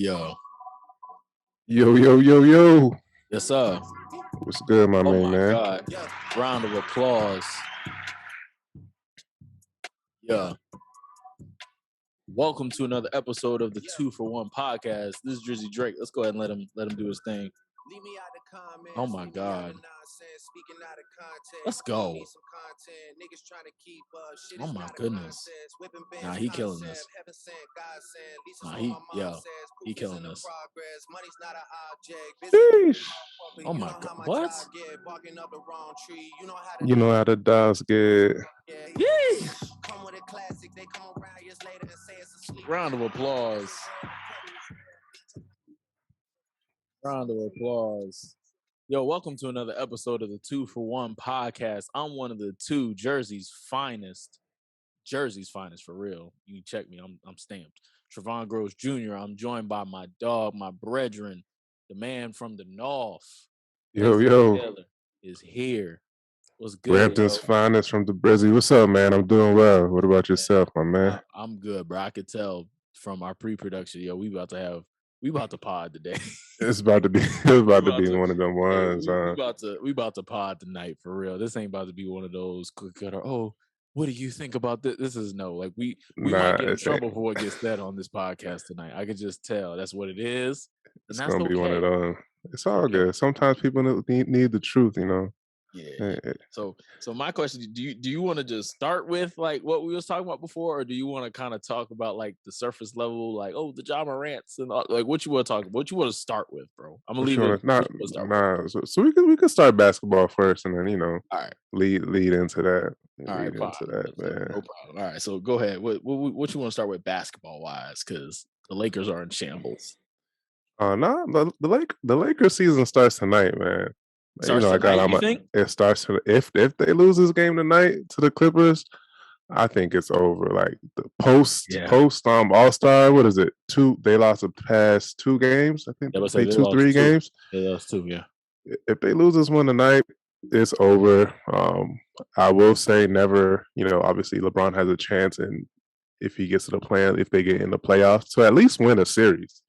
Yo. Yo. Yes, sir. What's good, my main man? Oh, my God. Round of applause. Yeah. Welcome to another episode of the 2 for 1 podcast. This is Drizzy Drake. Let's go ahead and let him do his thing. Oh, my God. Let's go. Oh, my goodness. Nah, he killing this. He killing this. Sheesh. Oh, my God. What? You know how the dogs get. Yay! Round of applause. Round of applause. Yo, welcome to another episode of the 2 for 1 podcast. I'm one of the two Jersey's finest for real. You can check me. I'm stamped. Trevon Gross Jr. I'm joined by my dog, my brethren, the man from the north. Yo. Taylor is here. What's good? Brampton's finest from the Brizzy. What's up, man? I'm doing well. What about yourself, my man? I'm good, bro. I could tell from our pre-production. Yo, we about to pod today. It's about to be one of them ones. We about to pod tonight for real. This ain't about to be one of those quick cutter. Oh, what do you think about this? This is no, like we might get in trouble for what gets said on this podcast tonight. I could just tell that's what it is. It's gonna be one of them. It's all good. Sometimes people need the truth, you know. Yeah. So my question: Do you want to just start with like what we was talking about before, or do you want to kind of talk about like the surface level, like the JA Morants and like what you want to talk about? What you want to start with, bro? I'm gonna leave it. So we could start basketball first, and then all right, lead into that. All right, man. No problem. All right, so go ahead. What you want to start with basketball wise? Because the Lakers are in shambles. The Lakers season starts tonight, man. It starts if they lose this game tonight to the Clippers, I think it's over. Like the post All-Star, what is it? They lost the past 2 games. I think they 2-3 games. They lost 2, yeah. If they lose this one tonight, it's over. I will say never, obviously LeBron has a chance, and if he gets to the plan, if they get in the playoffs, to at least win a series.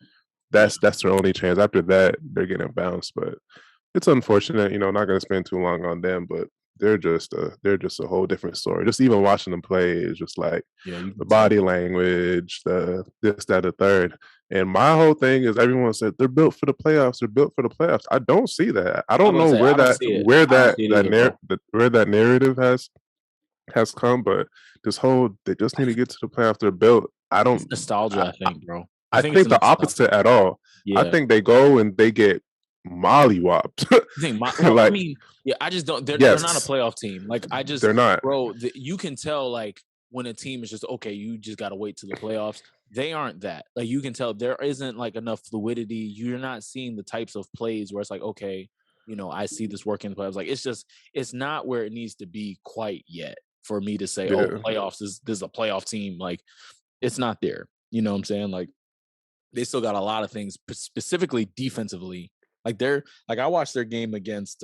That's their only chance. After that, they're getting bounced, but it's unfortunate, not going to spend too long on them, but they're just a whole different story. Just even watching them play is just like the body language, the this, that, the third. And my whole thing is everyone said they're built for the playoffs. I don't see that. I don't know where that narrative has come, but they just need to get to the playoffs. They're built. It's nostalgia, I think, bro. I think the opposite at all. Yeah. I think they go and they get mollywopped. I just don't. They're not a playoff team. Like they're not, bro. You can tell like when a team is just okay. You just got to wait till the playoffs. They aren't that. Like you can tell there isn't like enough fluidity. You're not seeing the types of plays where it's like okay, I see this working in the playoffs. Like it's not where it needs to be quite yet for me to say playoffs this is a playoff team. Like it's not there. You know what I'm saying? Like they still got a lot of things, specifically defensively. Like I watched their game against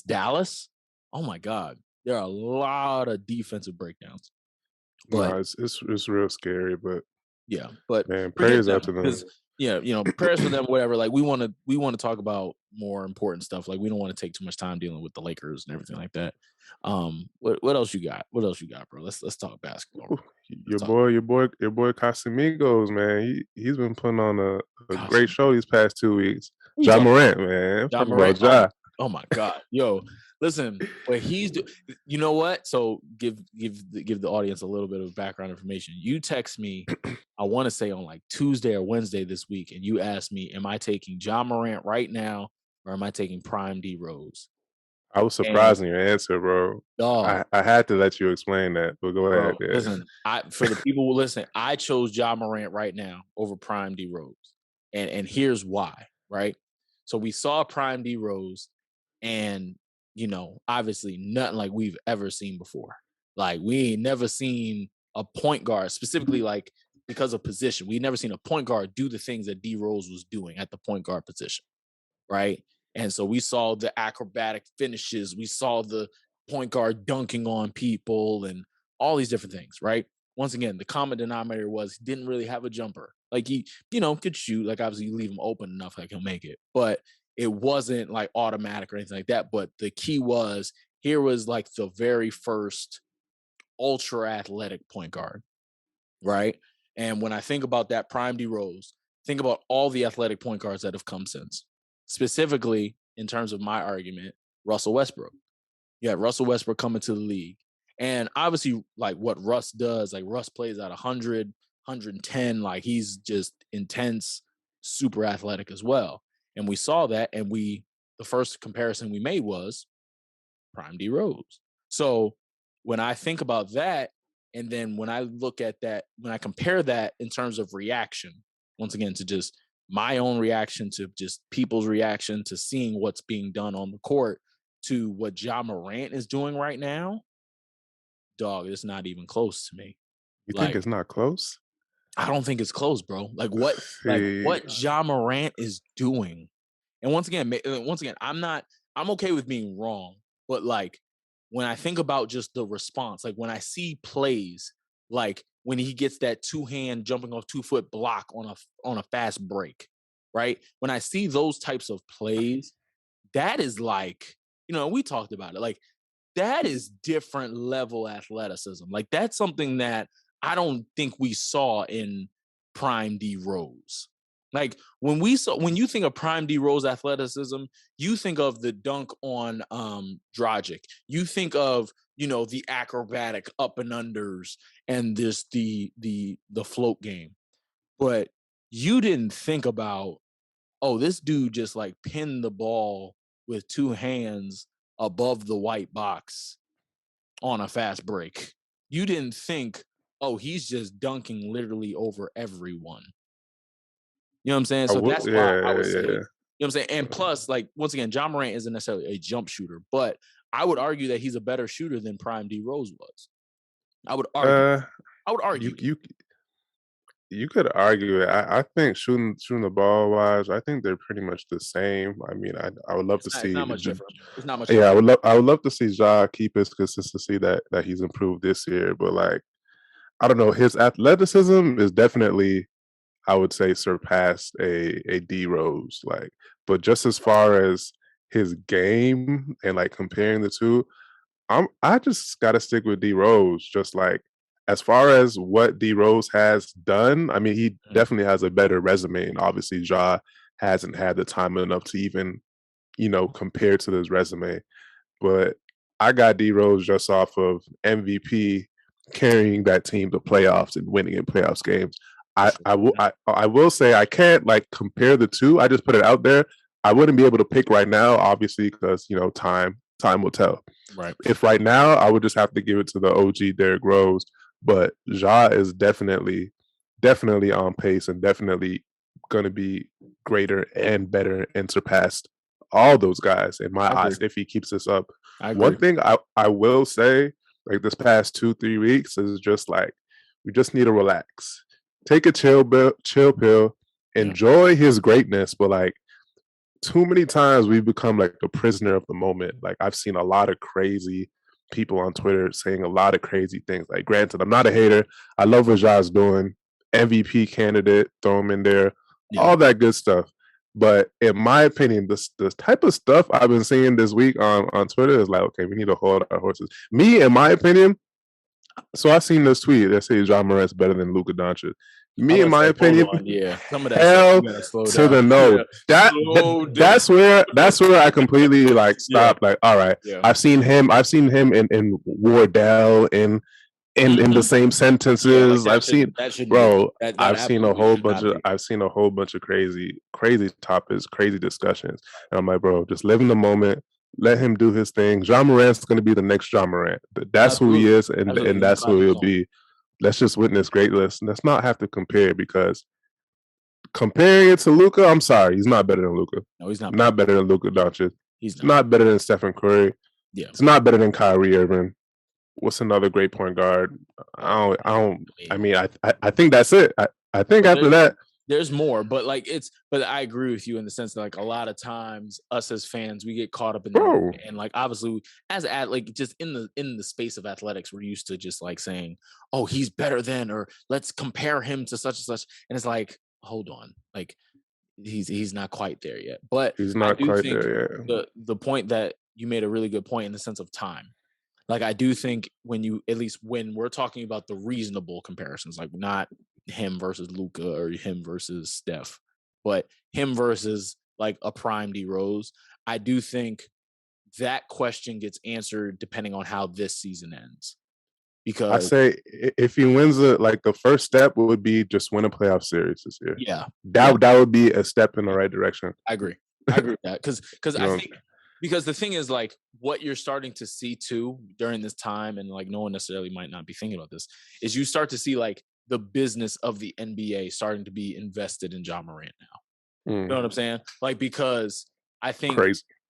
Dallas. Oh my God, there are a lot of defensive breakdowns. But it's real scary, but man, prayers out to them. Prayers for them. Whatever. Like we want to talk about more important stuff. Like we don't want to take too much time dealing with the Lakers and everything like that. What else you got? What else you got, bro? Let's talk basketball. Your boy Casamigos, man. He's been putting on a great show these past 2 weeks. JA Morant, man. JA Morant. Oh my God, yo, listen, what he's doing. You know what? So give the audience a little bit of background information. You text me, I want to say on like Tuesday or Wednesday this week, and you asked me, "Am I taking JA Morant right now, or am I taking Prime D Rose?" I was surprised in your answer, bro. I had to let you explain that, but go ahead. Yeah. Listen, for the people who listen, I chose JA Morant right now over Prime D Rose, and here's why. Right, so we saw Prime D Rose. And, obviously nothing like we've ever seen before. Like we ain't never seen a point guard, specifically like because of position. We never seen a point guard do the things that D Rose was doing at the point guard position. Right. And so we saw the acrobatic finishes. We saw the point guard dunking on people and all these different things. Right. Once again, the common denominator was he didn't really have a jumper. Like he, could shoot. Like obviously you leave him open enough, like he'll make it. But it wasn't like automatic or anything like that. But the key was here was like the very first ultra athletic point guard, right? And when I think about that Prime D Rose, think about all the athletic point guards that have come since. Specifically, in terms of my argument, Russell Westbrook. You had Russell Westbrook coming to the league. And obviously, like what Russ does, like Russ plays at 100, 110, like he's just intense, super athletic as well. And we saw that, and the first comparison we made was Prime D Rose. So when I think about that, and then when I look at that, when I compare that in terms of reaction, once again, to just my own reaction, to just people's reaction, to seeing what's being done on the court, to what Ja Morant is doing right now, dog, it's not even close to me. You think it's not close? I don't think it's close, bro. Like what Ja Morant is doing. And once again, I'm okay with being wrong, but like when I think about just the response, like when I see plays, like when he gets that 2-hand jumping off 2-foot block on a fast break, right? When I see those types of plays, that is like, we talked about it. Like that is different level athleticism. Like that's something that I don't think we saw in Prime D Rose. Like when you think of Prime D Rose athleticism, you think of the dunk on Dragic. You think of, the acrobatic up and unders and this the float game. But you didn't think about, oh, this dude just like pinned the ball with 2 hands above the white box on a fast break. You didn't think, oh, he's just dunking literally over everyone. You know what I'm saying? So that's why I would say, you know what I'm saying? And plus, like, once again, Ja Morant isn't necessarily a jump shooter, but I would argue that he's a better shooter than Prime D Rose was. I would argue. You could argue it. I think shooting the ball wise, I think they're pretty much the same. I mean, I would love to see. It's not much different. It's not much. Yeah, I would love to see Ja keep his consistency that he's improved this year. But like, I don't know, his athleticism is definitely, I would say, surpassed a D Rose. Like, but just as far as his game and like comparing the two, I just gotta stick with D Rose. Just like as far as what D Rose has done, I mean, he definitely has a better resume, and obviously Ja hasn't had the time enough to even, compare to this resume. But I got D Rose just off of MVP carrying that team to playoffs and winning in playoffs games. I will say I can't like compare the two. I just put it out there. I wouldn't be able to pick right now, obviously, because time will tell. Right. If right now, I would just have to give it to the OG Derrick Rose. But Ja is definitely on pace and definitely going to be greater and better and surpass all those guys in my eyes if he keeps this up. One thing I will say, like this past 2-3 weeks, is just like we just need to relax, take a chill pill, enjoy his greatness, but like too many times we've become like a prisoner of the moment. Like I've seen a lot of crazy people on Twitter saying a lot of crazy things. Like, granted, I'm not a hater. I love what Ja's doing. MVP candidate, throw him in there, all that good stuff. But in my opinion, this type of stuff I've been seeing this week on Twitter is like, okay, we need to hold our horses. Me, in my opinion, so I seen this tweet that says Ja Morant's better than Luka Doncic. Me, in my opinion, some of that hell to the no. That's where I completely like stopped. Like, all right, I've seen him in Wardell in the same sentences. I've seen a whole bunch of crazy topics, crazy discussions. And I'm like, bro, just live in the moment. Let him do his thing. Ja Morant's going to be the next Ja Morant. That's who he is, and that's who he'll be. Let's just witness greatness. Let's not have to compare, because comparing it to Luka, I'm sorry, he's not better than Luka. No, he's not. Not better than Luka Doncic. He's not better than Stephen Curry. Yeah, it's not better than Kyrie Irving. What's another great point guard? I mean, I think that's it. I think after that, there's more, but like but I agree with you in the sense that like a lot of times us as fans we get caught up in the moment, and like obviously as like just in the space of athletics we're used to just like saying, oh, he's better than, or let's compare him to such and such, and it's like, hold on, like he's not quite there yet. But he's I not do quite think there yet. the point that you made a really good point in the sense of time. Like I do think when we're talking about the reasonable comparisons, like not him versus Luka or him versus Steph, but him versus like a prime D Rose, I do think that question gets answered depending on how this season ends. I Because say if he wins the first step would be just win a playoff series this year. Yeah, that would be a step in the right direction. I agree with that because I think. Because the thing is, like, what you're starting to see too during this time, and like no one necessarily might not be thinking about this, is you start to see like the business of the NBA starting to be invested in Ja Morant now. You know what I'm saying? Like, because I think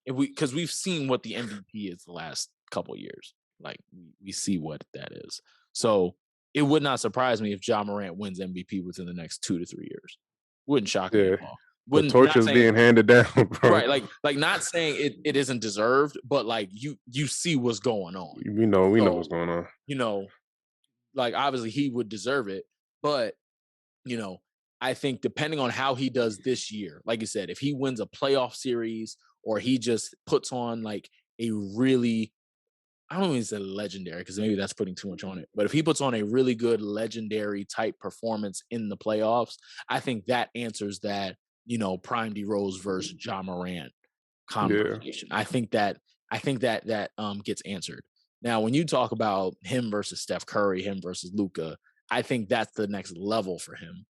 because we've seen what the MVP is the last couple of years. Like we see what that is. So it would not surprise me if Ja Morant wins MVP within the next 2 to 3 years. Wouldn't shock me at all. The torch is being handed down, bro. Right, like not saying it isn't deserved, but like you see what's going on. We know what's going on. You know, like obviously he would deserve it, but I think depending on how he does this year, like you said, if he wins a playoff series or he just puts on like a really, I don't even say legendary because maybe that's putting too much on it. But if he puts on a really good legendary type performance in the playoffs, I think that answers that, Prime D Rose versus Ja Morant conversation. Yeah. I think that gets answered. Now, when you talk about him versus Steph Curry, him versus Luka, I think that's the next level for him.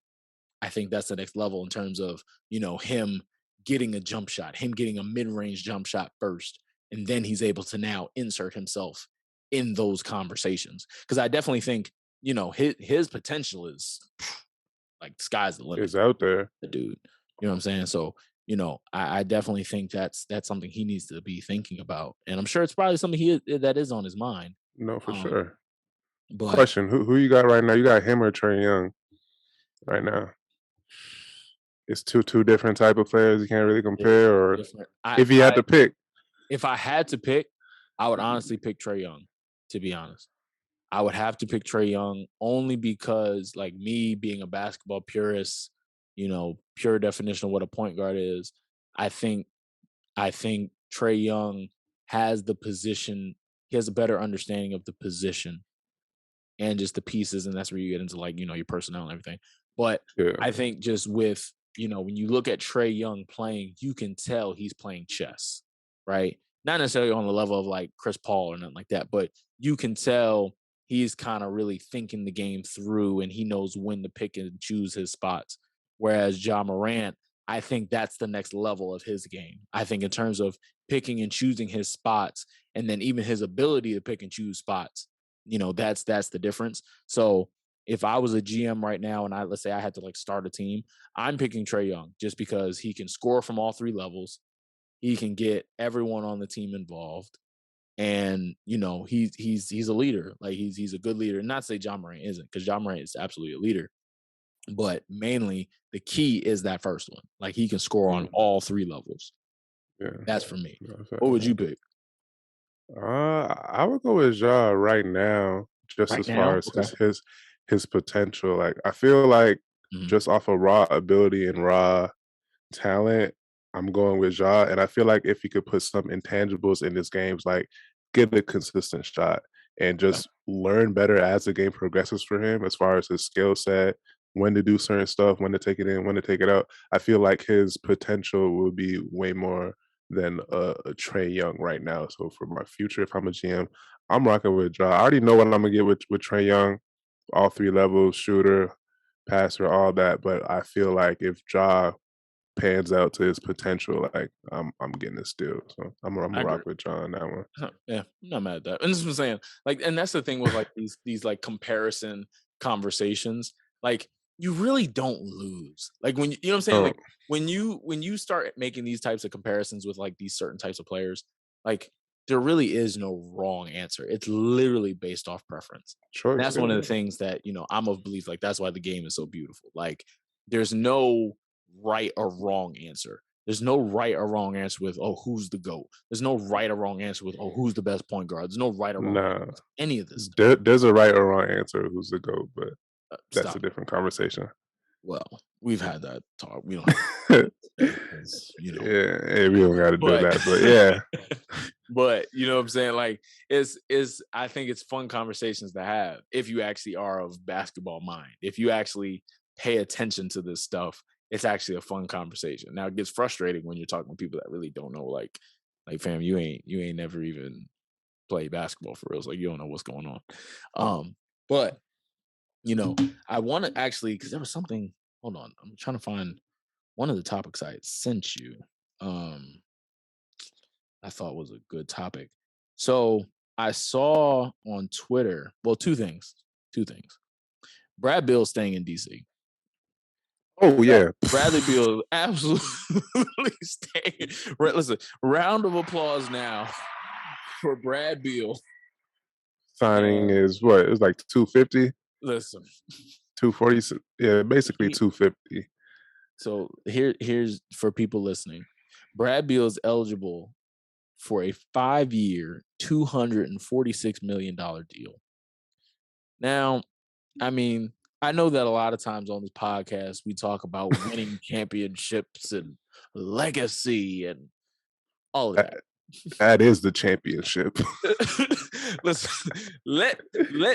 I think that's the next level in terms of, him getting a jump shot, him getting a mid-range jump shot first, and then he's able to now insert himself in those conversations. Because I definitely think, his potential is like the sky's the limit. It's out there, the dude. You know what I'm saying? So, I definitely think that's something he needs to be thinking about, and I'm sure it's probably something that is on his mind. No, for sure. But question: Who you got right now? You got him or Trae Young right now? It's two different type of players. You can't really compare. Or if you had to pick, if I had to pick, I would honestly pick Trae Young. To be honest, I would have to pick Trae Young only because, like me being a basketball purist, pure definition of what a point guard is. I think Trae Young has the position. He has a better understanding of the position and just the pieces, and that's where you get into like your personnel and everything. But I think just with when you look at Trae Young playing, you can tell he's playing chess, right? Not necessarily on the level of like Chris Paul or nothing like that, but you can tell he's kind of really thinking the game through, and he knows when to pick and choose his spots. Whereas Ja Morant, I think that's the next level of his game. I think in terms of picking and choosing his spots, and then even his ability to pick and choose spots, that's the difference. So if I was a GM right now and let's say I had to like start a team, I'm picking Trae Young just because he can score from all three levels. He can get everyone on the team involved. And he's a leader. Like he's a good leader. Not to say Ja Morant isn't, because Ja Morant is absolutely a leader. But mainly the key is that first one. Like he can score on all three levels. Yeah. That's for me. What would you pick? I would go with Ja right now, just as far as his potential. Like I feel like just off of raw ability and raw talent, I'm going with Ja. And I feel like if he could put some intangibles in his games, like get a consistent shot and just learn better as the game progresses for him, as far as his skill set, when to do certain stuff, when to take it in, when to take it out. I feel like his potential will be way more than a Trae Young right now. So for my future, if I'm a GM, I'm rocking with Ja. I already know what I'm gonna get with Trae Young, all three levels, shooter, passer, all that. But I feel like if Ja pans out to his potential, like I'm getting a steal. So I'm gonna rock with Ja on that one. Yeah, I'm not mad at that. And this is what I'm saying. Like, and that's the thing with like these like comparison conversations. Like, you really don't lose. Like when you know what I'm saying? Like when you start making these types of comparisons with like these certain types of players, like there really is no wrong answer. It's literally based off preference. And that's one of the things that, I'm of belief, like that's why the game is so beautiful. Like there's no right or wrong answer. There's no right or wrong answer with, who's the GOAT. There's no right or wrong answer with, who's the best point guard. There's no right or wrong answer with any of this stuff. There's a right or wrong answer who's the GOAT, but that's a different conversation. Well, we've had that talk. We don't have Yeah, we don't got to do that, but yeah. But you know what I'm saying? Like, I think it's fun conversations to have if you actually are of basketball mind. If you actually pay attention to this stuff, it's actually a fun conversation. Now it gets frustrating when you're talking to people that really don't know, like fam, you ain't never even played basketball for real. It's like you don't know what's going on. But I want to actually, because there was something. Hold on, I'm trying to find one of the topics I had sent you. I thought was a good topic. So I saw on Twitter, well, two things. Brad Beal staying in DC. Oh yeah, Bradley Beal absolutely staying. Listen, round of applause now for Brad Beal. Signing is what? It's like 250. Listen, 240. Yeah, basically 250. So here's for people listening. Brad Beal is eligible for a 5-year, $246 million deal. Now, I mean, I know that a lot of times on this podcast, we talk about winning championships and legacy and all of that. That is the championship. Listen, let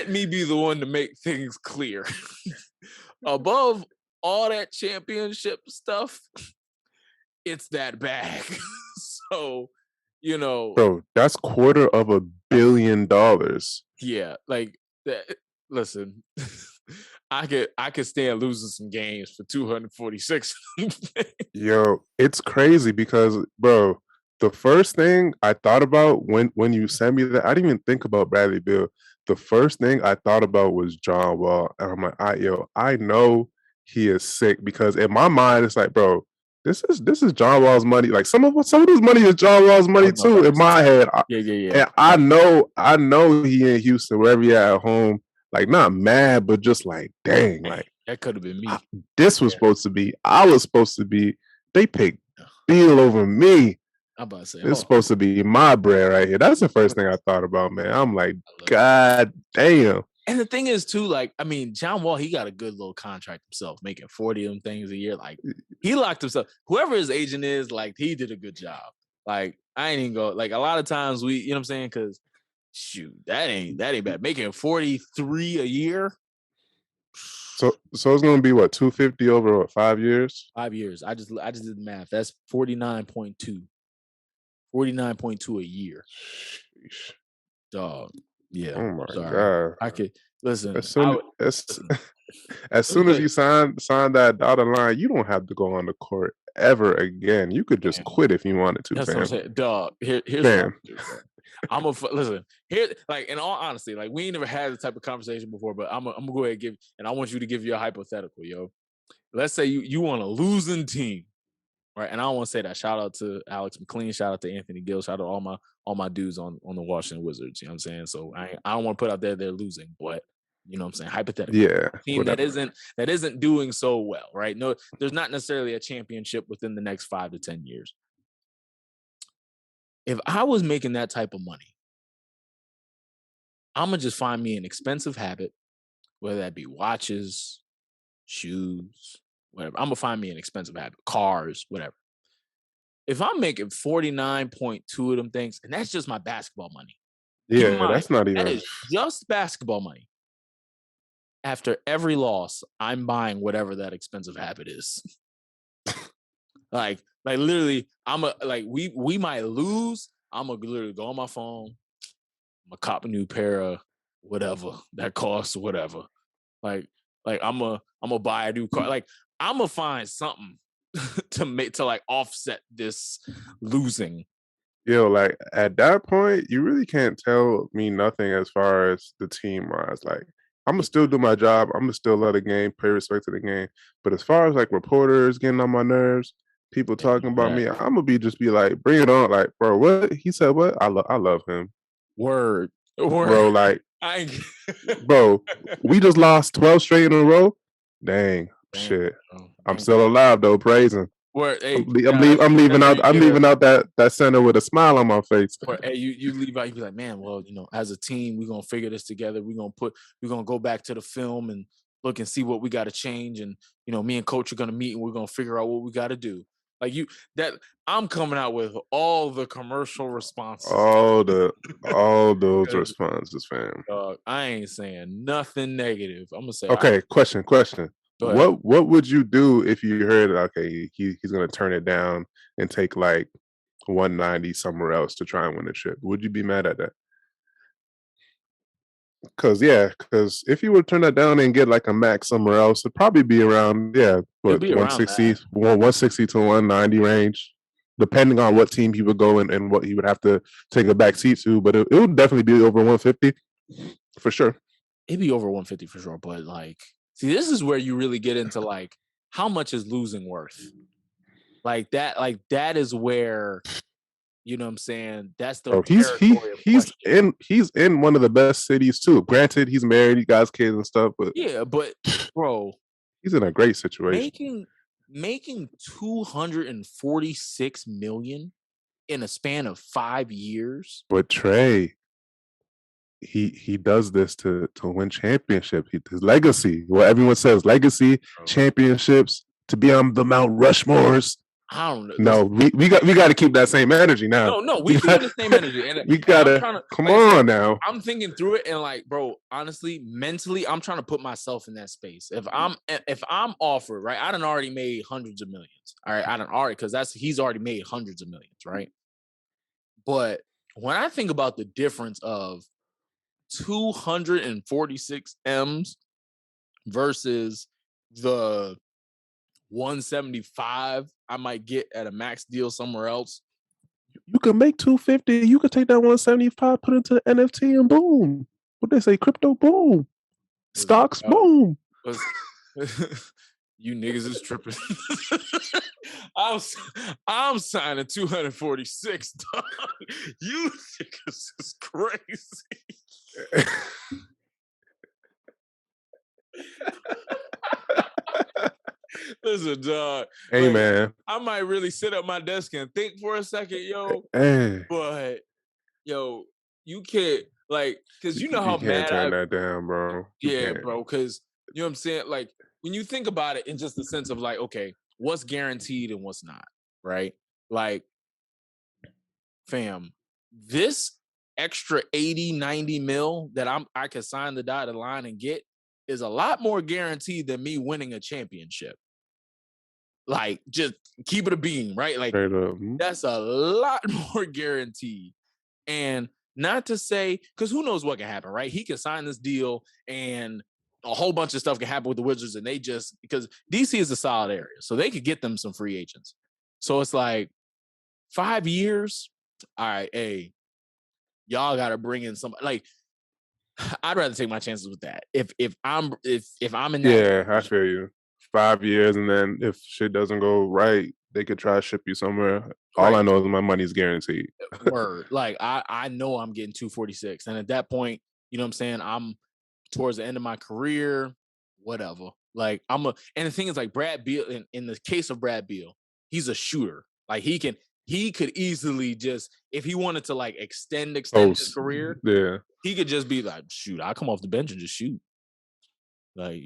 me be the one to make things clear. Above all that championship stuff, it's that bag. So, bro, that's $250 million. Yeah, like that. Listen, I could stand losing some games for 246. Yo, it's crazy because, bro, the first thing I thought about when you sent me that, I didn't even think about Bradley Beal. The first thing I thought about was John Wall. And I'm like, I know he is sick because in my mind, it's like, bro, this is John Wall's money. Like some of this money is John Wall's money too. In my head, yeah. And I know he in Houston, wherever he at home. Like not mad, but just like, dang, like that could have been me. This was supposed to be. I was supposed to be. They picked Beal over me. I'm about to say it's supposed to be my bread right here. That's the first thing I thought about, man. I'm like, God damn. And the thing is, too, like, I mean, John Wall, he got a good little contract himself, making 40 of them things a year. Like, he locked himself. Whoever his agent is, like, he did a good job. Like, I ain't even go. Like, a lot of times you know what I'm saying? Because, shoot, that ain't bad. Making 43 a year. So it's gonna be what, 250 over what, 5 years? 5 years. I just did the math. That's 49.2. 49.2 a year. Sheesh. Dog. Yeah. Oh my God. I could listen. As soon as you sign that dotted line, you don't have to go on the court ever again. You could just quit if you wanted to. That's fam. what I'm saying. Dog. Here's listen. Here, like, in all honesty, like, we ain't never had this type of conversation before, but I'm gonna go ahead and I want you to give you a hypothetical, yo. Let's say you want a losing team. Right, and I don't want to say that. Shout out to Alex McLean. Shout out to Anthony Gill. Shout out to all my dudes on the Washington Wizards. You know what I'm saying? So I don't want to put out there they're losing, but you know what I'm saying. Hypothetically, yeah, team that isn't doing so well. Right? No, there's not necessarily a championship within the next 5 to 10 years. If I was making that type of money, I'm gonna just find me an expensive habit, whether that be watches, shoes, whatever. I'm gonna find me an expensive habit, cars, whatever. If I'm making 49.2 of them things, and that's just my basketball money. Yeah, that's not even. That is just basketball money. After every loss, I'm buying whatever that expensive habit is. like literally, we might lose. I'm gonna literally go on my phone. I'm gonna cop a new pair of whatever that costs, whatever. Like I'm gonna buy a new car. Like, I'm gonna find something to like offset this losing. Yo, like at that point, you really can't tell me nothing as far as the team wise. Like, I'm gonna still do my job. I'm gonna still love the game, pay respect to the game. But as far as like reporters getting on my nerves, people talking about me, I'm gonna be like, bring it on. Like, bro, what he said? What I love him. Word, bro. Like, bro, we just lost 12 straight in a row. Dang, Shit, I'm still alive though. Praising. Hey, I'm leaving out. I'm leaving out that center with a smile on my face. Hey, you leave out. You be like, man. Well, as a team, we're gonna figure this together. We're gonna go back to the film and look and see what we got to change. And me and coach are gonna meet and we're gonna figure out what we got to do. Like I'm coming out with all the commercial responses. All those responses, fam. I ain't saying nothing negative. I'm gonna say. Okay, question. What would you do if you heard he's gonna turn it down and take like 190 somewhere else to try and win the chip? Would you be mad at that? Because if you would turn that down and get like a max somewhere else, it'd probably be around 160 to 190 range, depending on what team he would go in and what he would have to take a back seat to. But it would definitely be over 150 for sure. It'd be over 150 for sure. But like, see, this is where you really get into like how much is losing worth. Like that is where. You know what I'm saying? That's the he's in one of the best cities too. Granted, he's married, he got kids and stuff, but but bro, he's in a great situation. Making $246 million in a span of 5 years. But Trey, he does this to win championships. His legacy, what everyone says, legacy, championships, to be on the Mount Rushmores. I don't know. No, we got to keep that same energy now. No, we keep the same energy. And we gotta come on now. I'm thinking through it and like, bro, honestly, mentally, I'm trying to put myself in that space. If I'm offered, right, I done already made hundreds of millions. All right, I done already because he's already made hundreds of millions, right? But when I think about the difference of 246 M's versus the 175 I might get at a max deal somewhere else. You could make 250. You could take that 175, put it into NFT, and boom. What they say, crypto, boom. Stocks, boom. You niggas is tripping. I'm signing 246. Dog. You niggas is crazy. Listen, dog. Hey, man. I might really sit at my desk and think for a second, yo. Hey. But, yo, you can't, like, because you know how mad turn that down, bro. Bro, because, you know what I'm saying? Like, when you think about it in just the sense of, like, okay, what's guaranteed and what's not, right? Like, fam, this extra 80, 90 mil that I could sign the dotted line and get is a lot more guaranteed than me winning a championship. Like, just keep it a beam, right? Like, that's a lot more guaranteed. And not to say, because who knows what can happen, right? He can sign this deal and a whole bunch of stuff can happen with the Wizards, and they just, because DC is a solid area, so they could get them some free agents. So it's like 5 years. All right, hey, y'all got to bring in somebody. Like, I'd rather take my chances with that. If I'm in that, I feel you. 5 years, and then if shit doesn't go right, they could try to ship you somewhere. All I know is my money's guaranteed. Word. Like I know I'm getting 246, and at that point, you know what I'm saying, I'm towards the end of my career, whatever. Like and the thing is, like, Brad Beal, in the case of Brad Beal, he's a shooter. Like he could easily just, if he wanted to like extend his career, he could just be like, shoot, I'll come off the bench and just shoot. Like,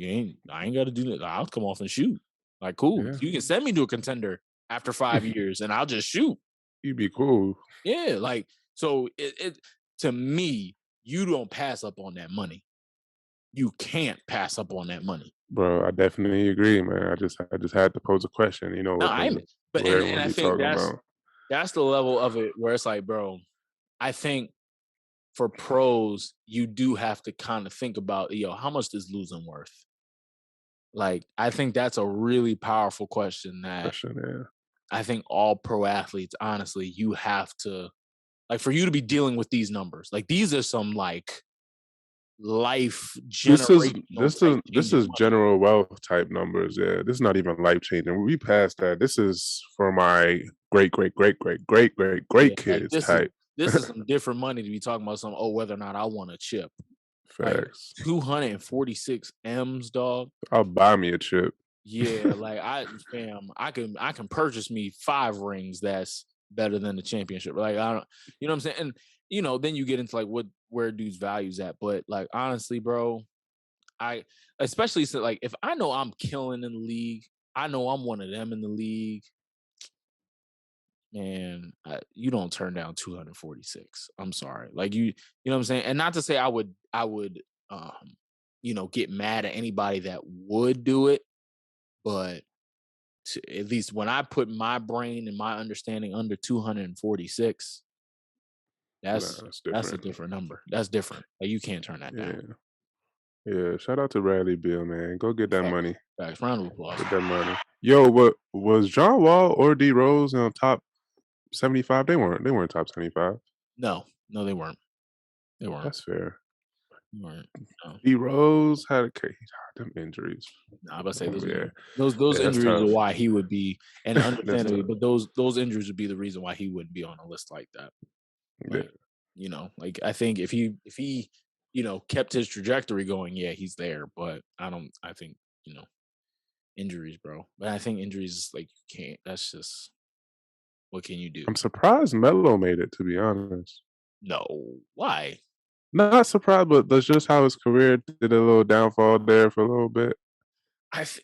I ain't got to do that. I'll come off and shoot. Like, cool. Yeah. You can send me to a contender after 5 years and I'll just shoot. You'd be cool. Yeah. Like, so it to me, you don't pass up on that money. You can't pass up on that money. Bro, I definitely agree, man. I just had to pose a question, you know. And I think that's the level of it where it's like, bro, I think for pros, you do have to kind of think about, how much is losing worth? Like, I think that's a really powerful question that I think all pro athletes, honestly, you have to, like, for you to be dealing with these numbers, like, these are some, like, life generation. This is general wealth type numbers. Yeah, this is not even life changing. We passed that. This is for my great kids type. This is some different money to be talking about whether or not I want a chip. Facts. Like 246 M's, dog. I'll buy me a chip. Yeah, like I can purchase me 5 rings that's better than the championship. Like I don't, you know what I'm saying? And then you get into like where dudes values at. But like honestly, bro, I especially so like if I know I'm killing in the league, I know I'm one of them in the league. Man, you don't turn down 246. I'm sorry. Like you know what I'm saying? And not to say I would get mad at anybody that would do it, but at least when I put my brain and my understanding under 246, Nah, that's that's that's a different. different number. That's different. Like you can't turn that down. Yeah. Yeah. Shout out to Bradley Beal, man. Go get that Facts. money. Facts. Round of applause. Get that money. Yo, what was John Wall or D Rose on top 75? They weren't top 75. No, they weren't. They weren't. That's fair. They weren't. No. D Rose had them injuries. Nah, I'm about to say Yeah. those Yeah, that's injuries tough. are why he would be, and That's understandably, tough. but those injuries would be the reason why he wouldn't be on a list like that. Yeah. Like, like I think if he kept his trajectory going, yeah, he's there. But I think, injuries, bro. But I think injuries like you can't. That's just what can you do? I'm surprised Melo made it, to be honest. No, why? Not surprised, but that's just how his career did a little downfall there for a little bit.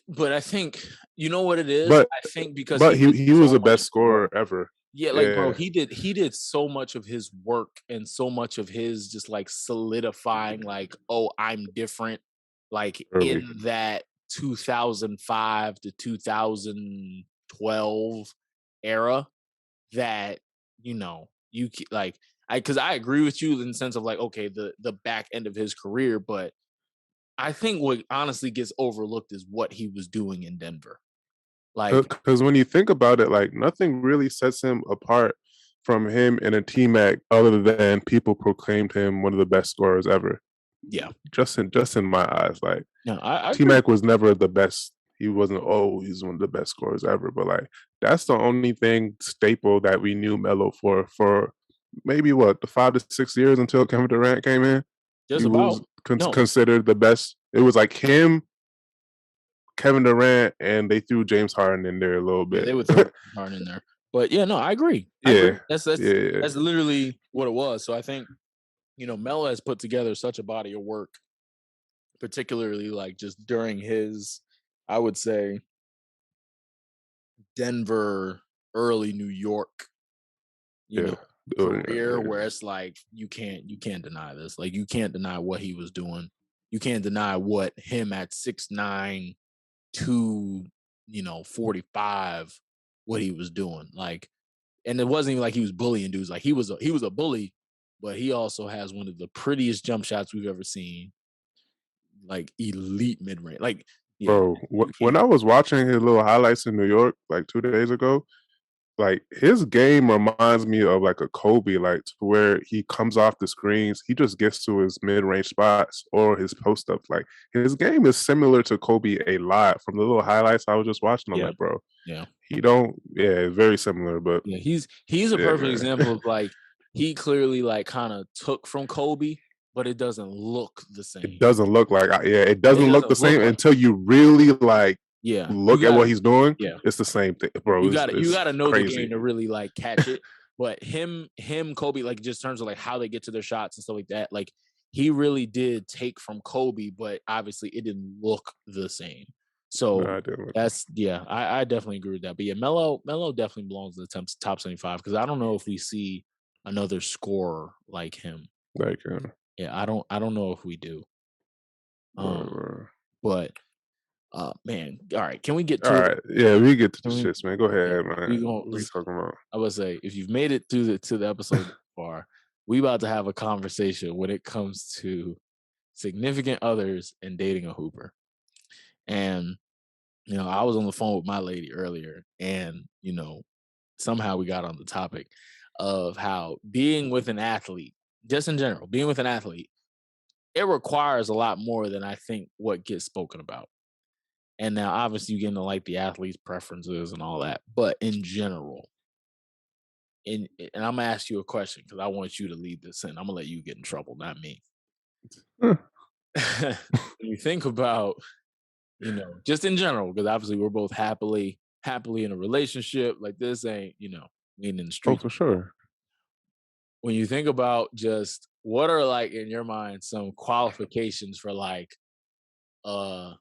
But I think you know what it is. But I think because but he did he was so the much best work. scorer ever. Yeah, like bro, Yeah. he did so much of his work and so much of his just like solidifying, like, oh, I'm different, like Early. in that 2005 to 2012 era that like because I agree with you in the sense of like, okay, the back end of his career, but I think what honestly gets overlooked is what he was doing in Denver. Like, Because when you think about it, like nothing really sets him apart from him in a T-Mac other than people proclaimed him one of the best scorers ever. yeah, Just in my eyes, like no, I agree. T-Mac was never the best. He wasn't always one of the best scorers ever, but like that's the only thing staple that we knew Melo for maybe what the 5 to 6 years until Kevin Durant came in. Just He was about no, considered the best. It was like him, Kevin Durant, and they threw James Harden in there a little yeah, bit. they would throw Harden in there, but yeah, no, I agree. I agree. Yeah, That's yeah, that's literally what it was. So I think Melo has put together such a body of work, particularly like just during his, I would say, Denver, early New York, yeah. career where it's like you can't deny this. Like you can't deny what he was doing. You can't deny what him at 6'9", 245, what he was doing. Like, and it wasn't even like he was bullying dudes. Like he was a bully, but he also has one of the prettiest jump shots we've ever seen. Like elite mid range. Like, yeah, Bro, you when can't. I was watching his little highlights in New York like 2 days ago, like his game reminds me of like a Kobe, like to where he comes off the screens, he just gets to his mid-range spots or his post ups. Like his game is similar to Kobe a lot. From the little highlights I was just watching, I'm Yeah, like, bro, yeah. he don't. Yeah, it's very similar, but Yeah, he's a yeah, perfect man, example of like he clearly like kind of took from Kobe, but it doesn't look the it same. doesn't look like. Yeah, it It doesn't look the doesn't look same like until you really like yeah. You look at got what he's doing. yeah. It's the same thing, bro. You got you It's got to know the game crazy. to really like catch it. But Kobe, like just in terms of like how they get to their shots and stuff like that, like he really did take from Kobe, but obviously it didn't look the same. No, So I didn't. that's yeah, I definitely agree with that. But yeah, Melo definitely belongs in the top 75 because I don't know if we see another scorer like him. Like, Yeah, I don't know if we do. Um, whatever. but man, all right, can we get All to it? right, yeah, we get to the Can we? shits, man. Go Yeah, ahead, we man. going What we talking about? I would say if you've made it to the episode this far, we about to have a conversation when it comes to significant others and dating a hooper. And I was on the phone with my lady earlier, and somehow we got on the topic of how being with an athlete, just in general, being with an athlete, it requires a lot more than I think what gets spoken about. And now, obviously, you get into like the athlete's preferences and all that, but in general, and I'm gonna ask you a question because I want you to lead this in. I'm gonna let you get in trouble, not me. Huh. When you think about you know, just in general, because obviously we're both happily in a relationship. Like this ain't, you know, being in the Oh, streets. for sure. When you think about just what are like in your mind some qualifications for like I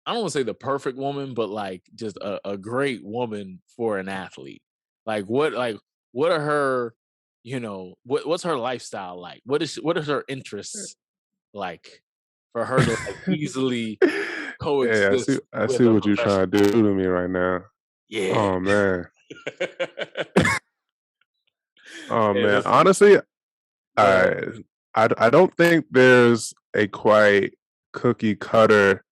don't want to say the perfect woman, but like just a great woman for an athlete. Like what are her, you know, what's her lifestyle like? What is her interests like for her to like easily Hey, coexist I with see a what you're professional? trying to do to me right now. Yeah. Oh man. Oh Hey, man. listen. Honestly, Go ahead. I I don't think there's a quite cookie cutter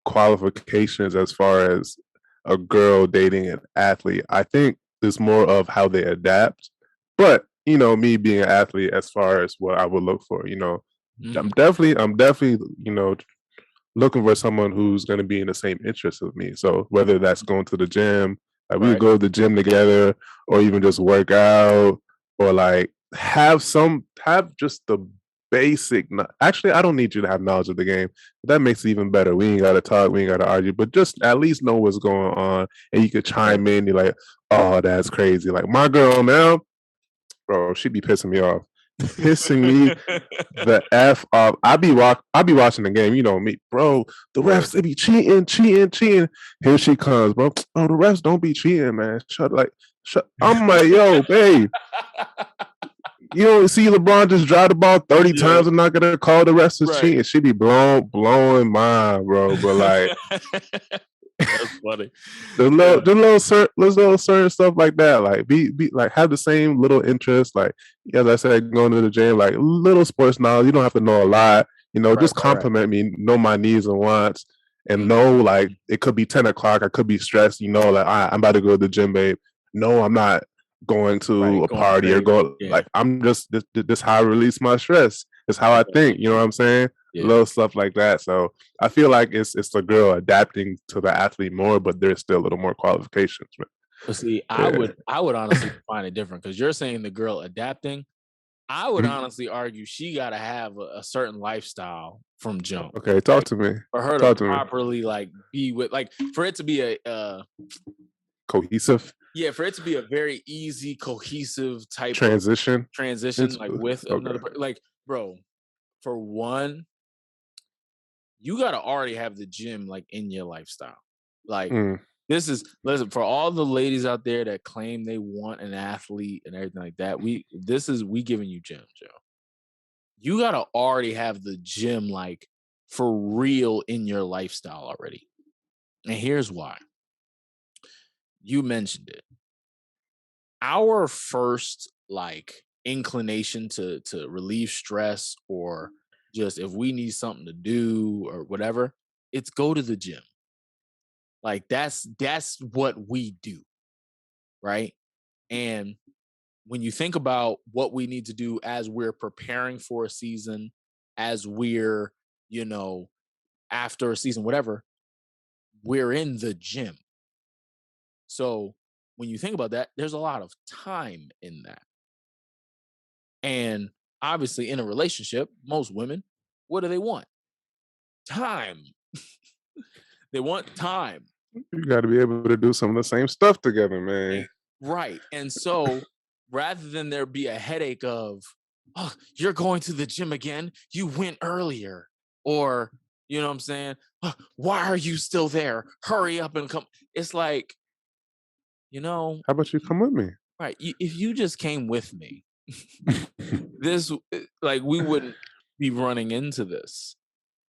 qualifications as far as a girl dating an athlete. I think it's more of how they adapt. But, you know, me being an athlete as far as what I would look for, you know, Mhm. I'm definitely, you know, looking for someone who's going to be in the same interest with me. So whether that's going to the gym, like we could Right. go to the gym together, or even just work out, or like have just the basic. Actually, I don't need you to have knowledge of the game. That makes it even better. We ain't got to talk, we ain't got to argue, but just at least know what's going on, and you could Right. chime in. You're like, oh, that's crazy. Like my girl now, bro, she be pissing me off, pissing me the F off. I be watching the game, you know me, bro. The Yeah. refs they be cheating. Here she comes, bro. Oh, the refs don't be cheating, man. Shut. I'm like, yo, babe. You don't see LeBron just drive the ball 30 Yeah. times and not gonna call the refs as Right. cheating. She be blowing mine, bro. But like That's funny. the Yeah. little certain stuff like that. Like be like have the same little interest. Like as I said, going to the gym, like little sports knowledge. You don't have to know a lot. You know, Right. just Right. compliment me, know my needs and wants, and Mhm. know like it could be 10 o'clock. I could be stressed. You know, like I'm about to go to the gym, babe. No, I'm not going Right. to a Going party or crazy. go Yeah. like I'm just this how I release my stress. It's how I think. You know what I'm saying? Yeah. Little stuff like that. So I feel like it's the girl adapting to the athlete more, but there's still a little more qualifications. But see, Yeah. I would honestly find it different because you're saying the girl adapting. I would Mhm. honestly argue she got to have a certain lifestyle from jump, Okay, talk like to me. for her to Talk to me. properly like be with, like for it to be a Cohesive yeah, for it to be a very easy, cohesive type of transition. transition, It's like with okay. another, like bro, for one, you got to already have the gym like in your lifestyle, like. Mm. This is listen for all the ladies out there that claim they want an athlete and everything like that. We giving you gems, Joe. You gotta already have the gym like for real in your lifestyle already. And here's why. You mentioned it. Our first like inclination to relieve stress or just if we need something to do or whatever, it's go to the gym. Like that's what we do, right? And when you think about what we need to do as we're preparing for a season, as we're, you know, after a season, whatever, we're in the gym. So when you think about that, there's a lot of time in that. And obviously, in a relationship, most women, what do they want? Time. They want time. You got to be able to do some of the same stuff together, man. Right. And so rather than there be a headache of, oh, you're going to the gym again, you went earlier. Or, you know what I'm saying? "Oh, why are you still there? Hurry up and come." It's like, you know, How about you come with me? right. If you just came with me, this like we wouldn't be running into this.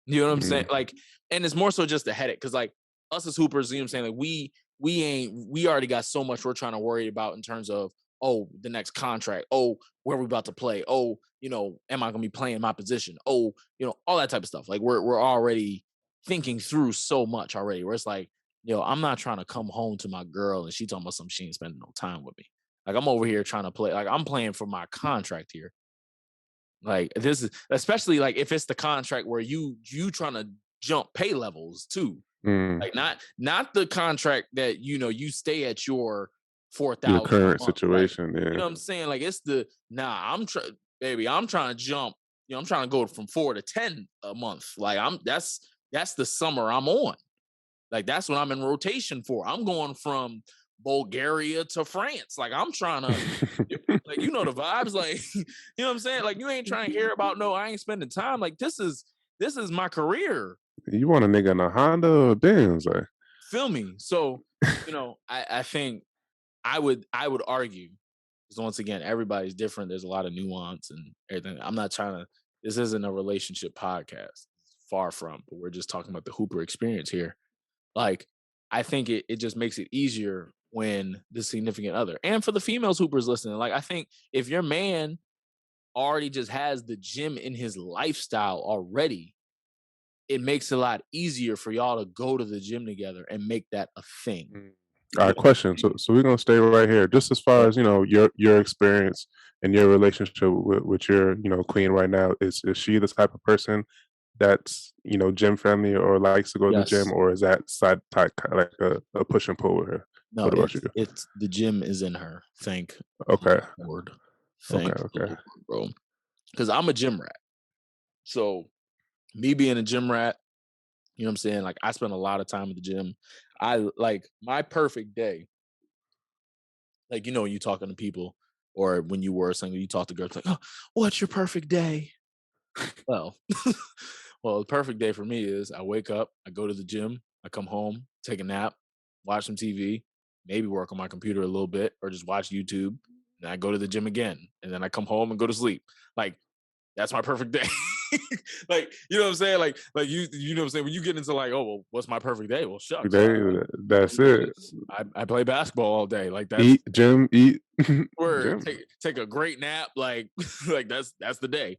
You know what I'm saying? Mm. Like, and it's more so just a headache because like us as hoopers, you know what I'm saying? Like we already got so much we're trying to worry about in terms of, oh, the next contract, oh, where we about to play, oh, you know, am I gonna be playing my position? Oh, you know, all that type of stuff. Like we're already thinking through so much already, where it's like, yo, I'm not trying to come home to my girl and she talking about some she ain't spending no time with me. Like I'm over here trying to play, like I'm playing for my contract here. Like this is especially like if it's the contract where you trying to jump pay levels too. Mm. Like not the contract that you know you stay at your Your 4,000 a current month, right? situation, You yeah. know what I'm saying? Like it's the I'm trying, baby, I'm trying to jump. You know, I'm trying to go from 4 to 10 a month. Like that's the summer I'm on. Like, that's what I'm in rotation for. I'm going from Bulgaria to France. Like, I'm trying to, like, you know the vibes. Like, you know what I'm saying? Like, you ain't trying to hear about, no, I ain't spending time. Like, this is my career. You want a nigga in a Honda or Benz? Like, feel me? So, I think I would argue, because once again, everybody's different. There's a lot of nuance and everything. I'm not trying to, this isn't a relationship podcast. Far from, but we're just talking about the Hooper experience here. Like, I think it just makes it easier when the significant other, and for the females Hoopers listening, like, I think if your man already just has the gym in his lifestyle already, it makes it a lot easier for y'all to go to the gym together and make that a thing. All right, question. So we're gonna stay right here. Just as far as your experience and your relationship with your queen right now, is she the type of person that's gym friendly or likes to go to the gym, or is that side type like a push and pull with her? No, what about you? It's the gym is in her. Thank Lord. Thank Lord, bro. Because I'm a gym rat. So me being a gym rat, you know what I'm saying? Like, I spend a lot of time at the gym. I like my perfect day. Like, when you talking to people, or when you were single, you talk to girls like, "Oh, what's your perfect day?" Well, the perfect day for me is I wake up, I go to the gym, I come home, take a nap, watch some TV, maybe work on my computer a little bit, or just watch YouTube. And I go to the gym again, and then I come home and go to sleep. Like, that's my perfect day. Like, you know what I'm saying? Like you know what I'm saying? When you get into like, oh, well, what's my perfect day? Well, shucks. That's it. I play basketball all day. Like, that's eat, gym, eat. Word. Take a great nap. Like, like that's the day.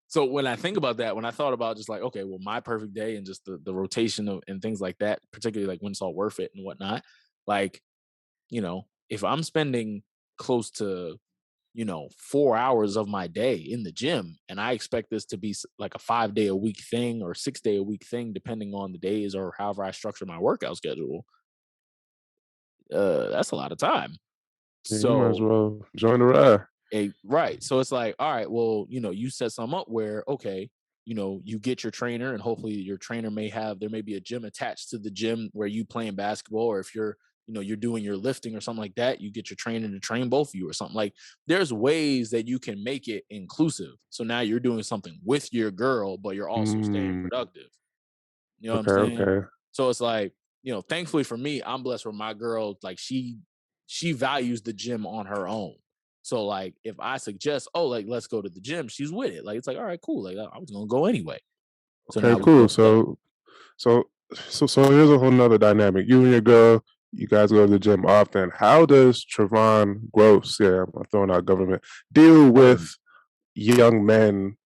So when I think about that, when I thought about just like, okay, well, my perfect day and just the rotation of and things like that, particularly like when it's all worth it and whatnot, like, if I'm spending close to 4 hours of my day in the gym, and I expect this to be like a 5-day a week thing or 6-day a week thing, depending on the days or however I structure my workout schedule, that's a lot of time. Yeah, so you might as well join the ride. Right. So it's like, all right, well, you set something up where, okay, you get your trainer, and hopefully your trainer there may be a gym attached to the gym where you playing basketball, or if you're doing your lifting or something like that, you get your trainer to train both of you or something. Like, there's ways that you can make it inclusive. So now you're doing something with your girl, but you're also staying productive. You know what I'm saying? Okay. So it's like, thankfully for me, I'm blessed with my girl. Like, she values the gym on her own. So like, if I suggest, oh, like, let's go to the gym, she's with it. Like, it's like, all right, cool. Like, I was gonna go anyway. So okay, cool. So here's a whole nother dynamic. You and your girl, you guys go to the gym often. How does Trevon Gross, I'm throwing out government, deal with young men,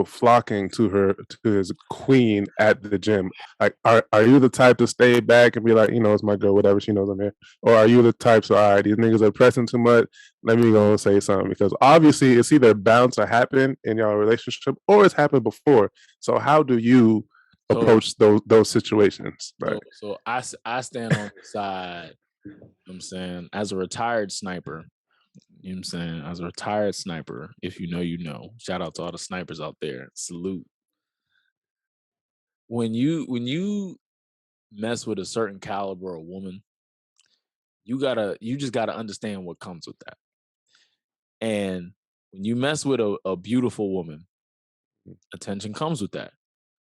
flocking to his queen at the gym? Like, are you the type to stay back and be like, it's my girl, whatever, she knows I'm here? Or are you the type, so all right, these niggas are pressing too much, let me go and say something? Because obviously it's either bound to happen in your relationship or it's happened before. So how do you approach those situations? Right? So I stand on the side, I'm saying, as a retired sniper. You know what I'm saying? As a retired sniper, if you know, you know. Shout out to all the snipers out there. Salute. When you mess with a certain caliber of woman, you just gotta understand what comes with that. And when you mess with a beautiful woman, attention comes with that.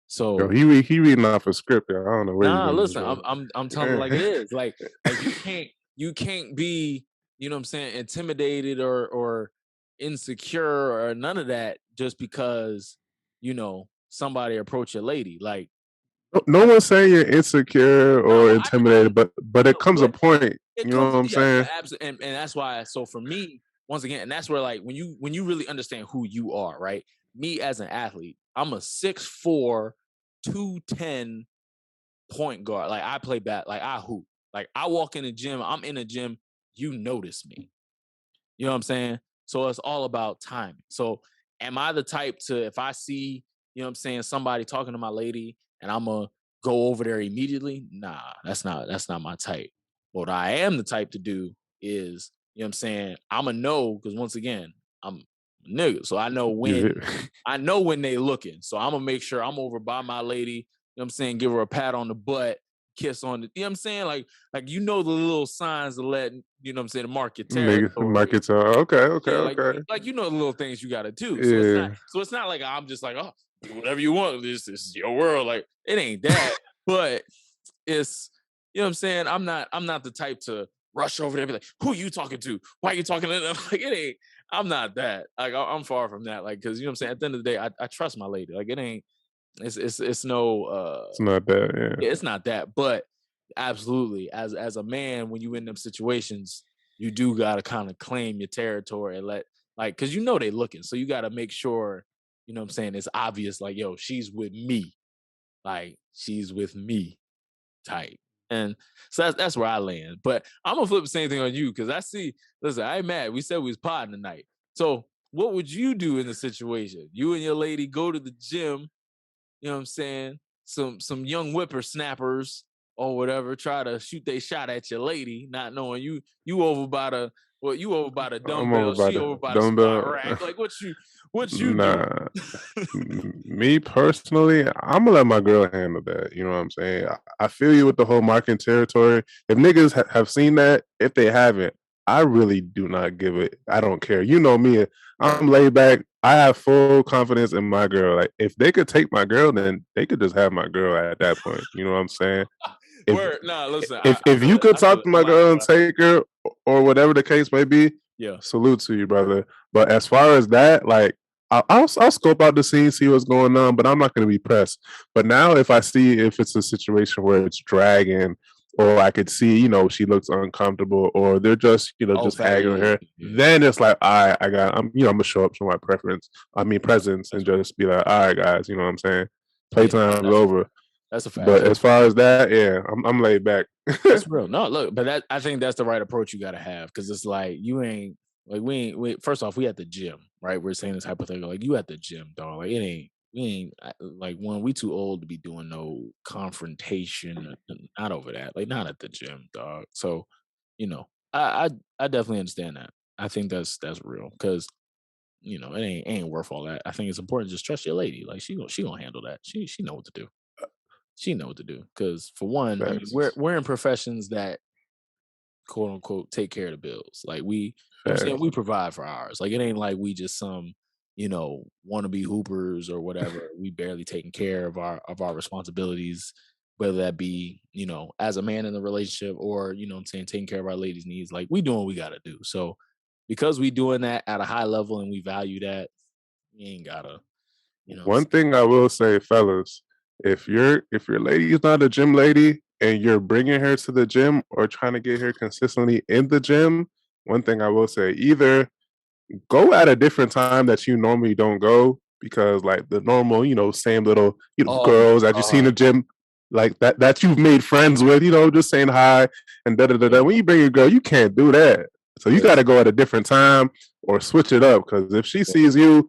So yo, he reading off a script. I don't know where. Nah, listen, I'm telling you like it is. Like you can't be, you know what I'm saying, intimidated or insecure or none of that just because, somebody approach a lady. Like, no one's saying you're insecure or intimidated, but it comes a point. You know what I'm saying? And that's why. So for me, once again, and that's where, like, when you really understand who you are, right? Me as an athlete, I'm a 6'4", 210 point guard. Like, I play back. Like, I hoop. Like, I walk in the gym. I'm in the gym. You notice me. You know what I'm saying? So it's all about timing. So am I the type to, if I see, you know what I'm saying, somebody talking to my lady and I'm going to go over there immediately? Nah, that's not my type. What I am the type to do is, you know what I'm saying, I'm going to know, because once again, I'm a nigga. So I know when they looking. So I'm going to make sure I'm over by my lady, you know what I'm saying, give her a pat on the butt, kiss on the, you know what I'm saying? Like the little signs to let, you know what I'm saying, mark your Nigga, territory. mark it. Okay. Yeah, Okay. like the little things you gotta do. Yeah. So it's not like I'm just like, oh, do whatever you want. This is your world. Like it ain't that. But it's, you know what I'm saying? I'm not the type to rush over there and be like, who are you talking to? Why are you talking to them? Like it ain't, I'm not that. Like I'm far from that. Like, cause you know what I'm saying? At the end of the day, I trust my lady. Like it ain't, it's no It's not that, yeah, it's not that. But absolutely, as a man, when you in them situations, you do gotta kind of claim your territory and let, like, cause they looking. So you gotta make sure, you know what I'm saying, it's obvious, like, yo, she's with me. Like, she's with me type. And so that's where I land. But I'm gonna flip the same thing on you because I see. Listen, I ain't mad. We said we was podding tonight. So what would you do in the situation? You and your lady go to the gym. You know what I'm saying? Some young whippersnappers or whatever try to shoot they shot at your lady, not knowing you over by the, well, you over by the I'm over dumbbell, by she the over by the squat dumbbell. rack. Like what you do? Nah. Me personally, I'm gonna let my girl handle that. You know what I'm saying? I feel you with the whole marking territory. If niggas have seen that, if they haven't, I really do not give it. I don't care. You know me. I'm laid back. I have full confidence in my girl. Like if they could take my girl, then they could just have my girl at that point. You know what I'm saying? Word. Nah, listen, I If feel you it. could I feel talk it. to I'm my out girl there. and take her or whatever the case may be, Yeah. salute to you, brother. But as far as that, like I'll scope out the scene, see what's going on, but I'm not going to be pressed. But now, if I see if it's a situation where it's dragging, or I could see, she looks uncomfortable, or they're just, just haggling her, then it's like, I got, I'm gonna show up to my presence, and just be like, all right, guys, you know what I'm saying? Playtime's over. That's a fact. But as far as that, yeah, I'm laid back. That's real. No, look, but I think that's the right approach you got to have because it's like you ain't like we first off we at the gym, right? We're saying this hypothetical, like you at the gym, dog. Like it ain't we ain't like one, we too old to be doing no confrontation, not over that, like not at the gym, dog. So I definitely understand that. I think that's real because it ain't worth all that. I think it's important to just trust your lady. Like she gonna handle that. She know what to do. She know what to do because for one, I mean, we're in professions that quote unquote take care of the bills. Like we, you know what I'm saying, we provide for ours. Like it ain't like we just some wannabe hoopers or whatever. We barely taking care of our responsibilities, whether that be as a man in the relationship or what I'm saying, taking care of our ladies' needs. Like we doing what we got to do. So because we doing that at a high level and we value that, we ain't gotta. One thing I will say, fellas, if your lady is not a gym lady and you're bringing her to the gym or trying to get her consistently in the gym, one thing I will say, either go at a different time that you normally don't go because like the normal, same little, girls that you see in the gym, like that you've made friends with, just saying hi and da da da da. When you bring a girl, you can't do that. So you got to go at a different time or switch it up because if she sees you,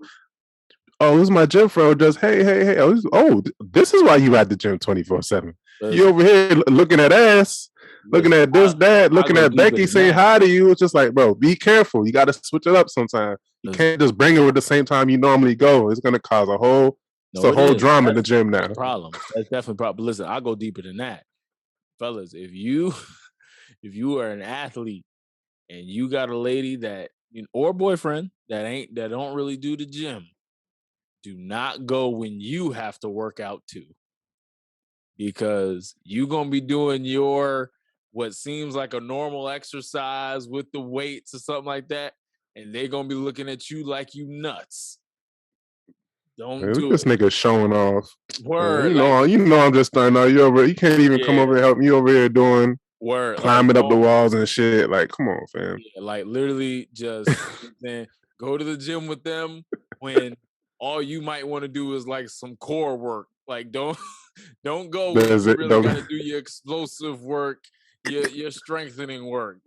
oh, this is my gym friend. Just hey. Oh, this is why you at the gym 24/7. You over here looking at ass, looking at this, that, looking at Becky saying hi to you. It's just like, bro, be careful. You got to switch it up sometime. You can't just bring her at the same time you normally go. It's gonna cause a whole drama in the gym now. Problem. That's definitely a problem. Listen, I'll go deeper than that, fellas. If you are an athlete and you got a lady that or boyfriend that don't really do the gym, do not go when you have to work out too. Because you're gonna be doing your what seems like a normal exercise with the weights or something like that, and they're gonna be looking at you like you nuts. Don't do this nigga showing off. Word, you know I'm just starting out. You can't even come over and help me over here doing climbing up the walls and shit. Like, come on, fam. Yeah, like literally just go to the gym with them when all you might want to do is like some core work. Like don't go when you really got to do your explosive work, your strengthening work.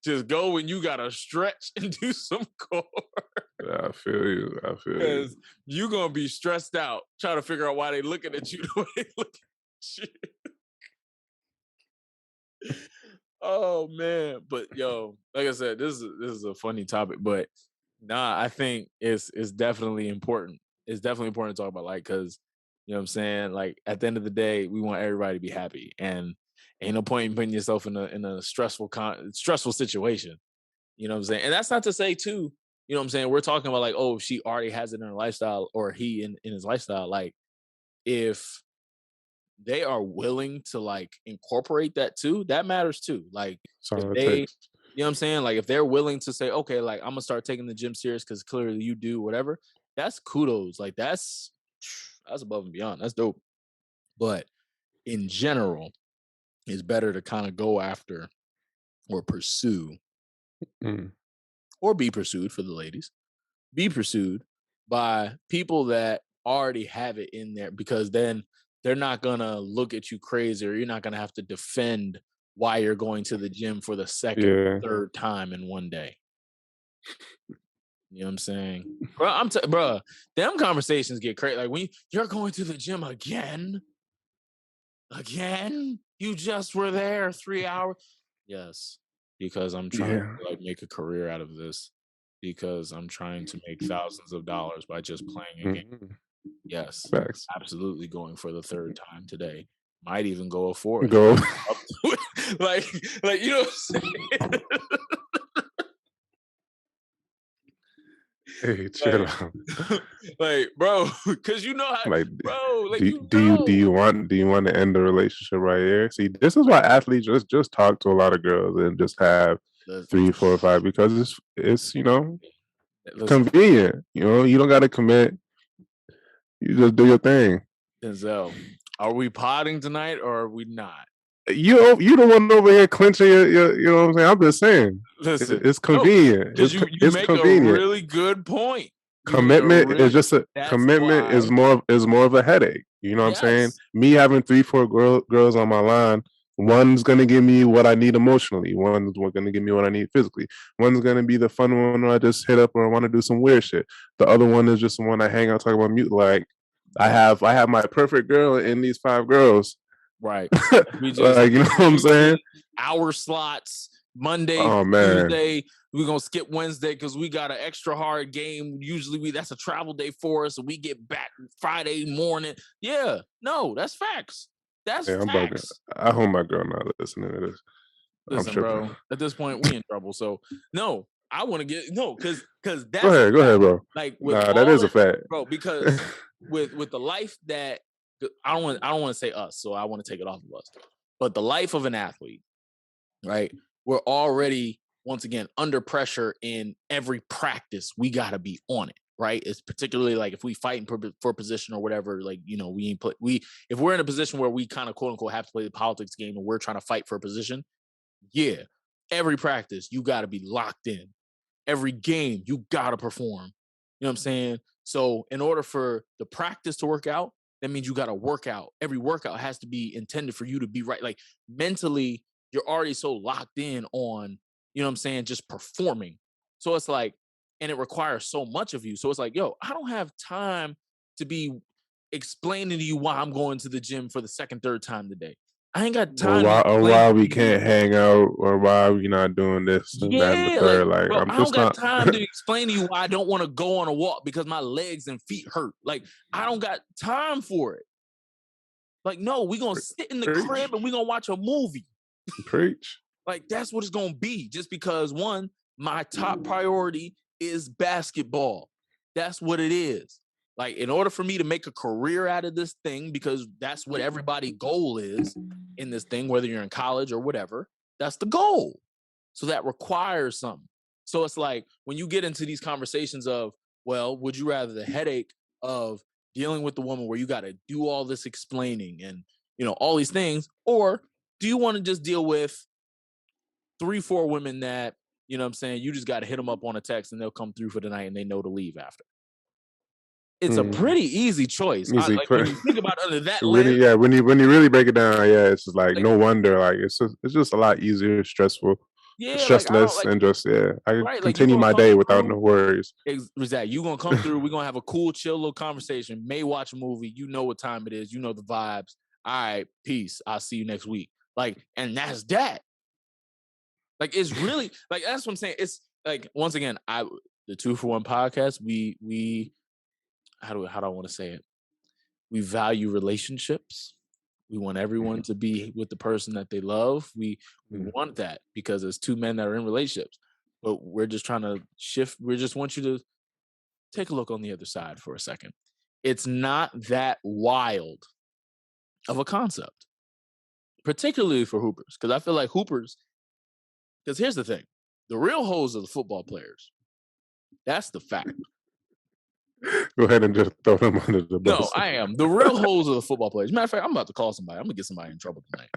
Just go when you got to stretch and do some core. Yeah, I feel you. Because you're gonna be stressed out trying to figure out why they looking at you the way they look at you. Oh man, but yo, like I said, this is a funny topic, but nah, I think it's definitely important. It's definitely important to talk about, like, because You know what I'm saying? Like at the end of the day, we want everybody to be happy, and ain't no point in putting yourself in a stressful situation. You know what I'm saying? And that's not to say too, you know what I'm saying? We're talking about like, oh, if she already has it in her lifestyle or he in his lifestyle. Like if they are willing to like incorporate that too, that matters too. Like That's if all it they, takes. you know what I'm saying? Like if they're willing to say, okay, like I'm gonna start taking the gym serious because clearly you do, whatever, that's kudos. Like that's above and beyond. That's dope. But in general, it's better to kind of go after or pursue Mm. or be pursued for the ladies, be pursued by people that already have it in there because then they're not gonna look at you crazy or you're not gonna have to defend why you're going to the gym for the second, Yeah. third time in one day. You know what I'm saying? Bro, bro, them conversations get crazy. Like when you're going to the gym again? Again? You just were there 3 hours. Yes, because I'm trying Yeah. to like make a career out of this. Because I'm trying to make thousands of dollars by just playing a game. Mm-hmm. Yes, Facts. absolutely going for the third time today. Might even go a fourth. Go. like you know what I'm saying? Hey, chill out. Like, bro, because you know how, Like, bro, like do you want to end the relationship right here? See, this is why athletes just talk to a lot of girls and just have 3, 4, 5 because it's listen, convenient. You don't got to commit. You just do your thing. Denzel, are we potting tonight or are we not? You the one over here clinching your you know what I'm saying? I'm just saying. Listen, It's convenient. Because you it's make convenient. a really good point. Commitment is just commitment why, is more of a headache. You know what I'm saying? Me having 3, 4 girls on my line, one's gonna give me what I need emotionally. One's gonna give me what I need physically. One's gonna be the fun one where I just hit up or I want to do some weird shit. The other one is just the one I hang out talk about mute. Like I have my perfect girl in these 5 girls. Right. We just like, you know what I'm saying? Hour slots, Monday, Tuesday. We're gonna skip Wednesday because we got an extra hard game. Usually that's a travel day for us, and we get back Friday morning. Yeah, no, that's facts. That's facts. Bugging. I hope my girl not listening to this. Listen, bro. At this point, we in trouble. So no, I want to get because that's go ahead, bro. Like with that is a fact, bro. Because with the life that I don't want to say us, so I want to take it off of us. But the life of an athlete, right? We're already once again under pressure in every practice. We got to be on it, right? It's particularly like if we fighting for position or whatever. Like if we're in a position where we kind of quote unquote have to play the politics game and we're trying to fight for a position. Yeah, every practice you got to be locked in. Every game you got to perform. You know what I'm saying? So in order for the practice to work out, that means you got to work out. Every workout has to be intended for you to be right. Like mentally, you're already so locked in on, you know what I'm saying, just performing. So it's like, and it requires so much of you. So it's like, yo, I don't have time to be explaining to you why I'm going to the gym for the second, third time today. I ain't got time. Or why we can't hang out, or why we not doing this and that and the third. Like bro, I'm I just don't got time to explain to you why I don't want to go on a walk because my legs and feet hurt. Like I don't got time for it. Like no, we gonna sit in the crib and we gonna watch a movie. Preach. Like that's what it's gonna be. Just because one, my top priority is basketball. That's what it is. Like, in order for me to make a career out of this thing, because that's what everybody's goal is in this thing, whether you're in college or whatever, that's the goal. So that requires something. So it's like when you get into these conversations of, well, would you rather the headache of dealing with the woman where you got to do all this explaining and, all these things, or do you want to just deal with 3, 4 women that, you know what I'm saying, you just got to hit them up on a text and they'll come through for the night and they know to leave after? It's a pretty easy choice. When you think about it under that lens. Yeah, when you really break it down, yeah, it's just like no wonder. Like it's just a lot easier, stressful, stressless, and just I can continue my day without no worries. Exactly. You gonna come through. We're gonna have a cool, chill little conversation. May watch a movie. You know what time it is. You know the vibes. All right, peace. I'll see you next week. Like, and that's that. Like, it's really like that's what I'm saying. It's like once again, the 2 for 1 podcast. We how do I want to say it? We value relationships. We want everyone to be with the person that they love. We want that because there's two men that are in relationships. But we're just trying to shift. We just want you to take a look on the other side for a second. It's not that wild of a concept, particularly for hoopers, because I feel like hoopers. Because here's the thing: the real hoes are the football players. That's the fact. Go ahead and just throw them under the bus. No, I am. The real hoes are the football players. Matter of fact, I'm about to call somebody. I'm gonna get somebody in trouble tonight.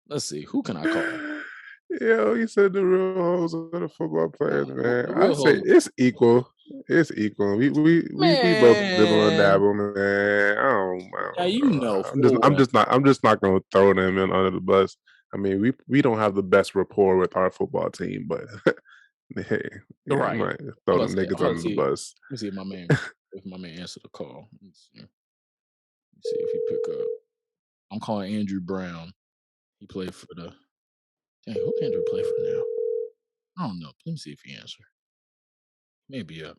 Let's see. Who can I call? Yo, you said the real hoes are the football players, man. I say hoes. it's equal. It's equal. We both dibble and dabble, man. Now you know. I'm just not gonna throw them in under the bus. I mean, we don't have the best rapport with our football team, but hey, yeah, right. I might throw them niggas under the bus. Let me see if my man answered the call. Let me see if he pick up. I'm calling Andrew Brown. He played for the. Dang, who can Andrew play for now? I don't know. Let me see if he answered. Maybe up.